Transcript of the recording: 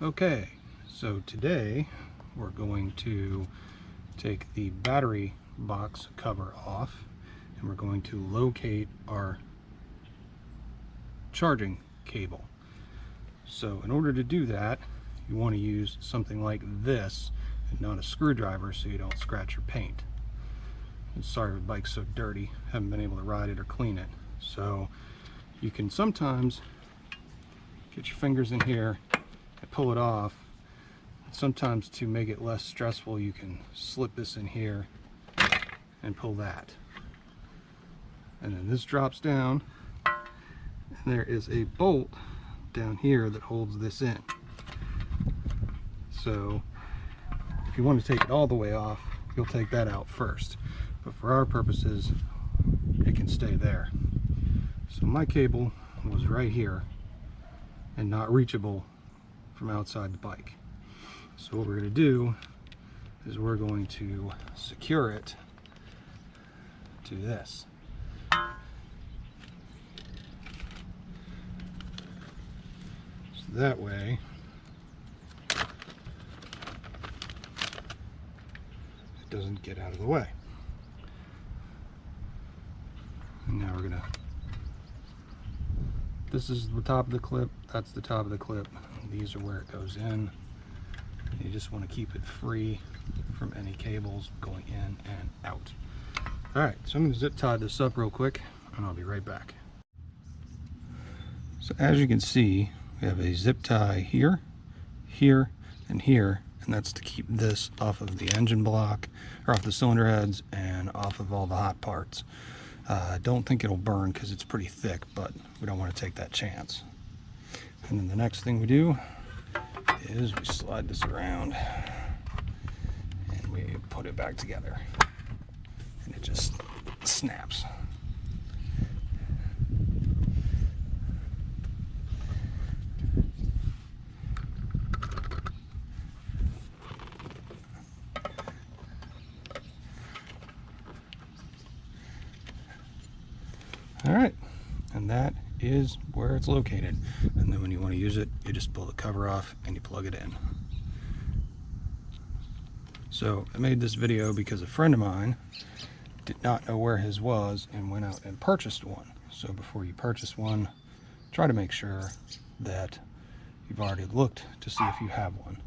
Okay, so today we're going to take the battery box cover off and we're going to locate our charging cable. So in order to do that, you want to use something like this and not a screwdriver so you don't scratch your paint. And sorry the bike's so dirty, haven't been able to ride it or clean it. So you can sometimes get your fingers in here and pull it off. Sometimes to make it less stressful, you can slip this in here and pull that. And then this drops down, and there is a bolt down here that holds this in. So if you want to take it all the way off, you'll take that out first. But for our purposes, it can stay there. So my cable was right here and not reachable from outside the bike. So what we're going to do is we're going to secure it to this. So that way it doesn't get out of the way. And now we're gonna, this is the top of the clip, that's the top of the clip, these are where it goes in. You just want to keep it free from any cables going in and out. Alright, so I'm going to zip tie this up real quick and I'll be right back. So as you can see, we have a zip tie here, here, and here, and that's to keep this off of the engine block, or off the cylinder heads, and off of all the hot parts. I don't think it'll burn because it's pretty thick, but we don't want to take that chance. And then the next thing we do is we slide this around and we put it back together, and it just snaps. All right, and that is where it's located. And then when you want to use it, you just pull the cover off and you plug it in. So I made this video because a friend of mine did not know where his was and went out and purchased one. So before you purchase one, try to make sure that you've already looked to see if you have one.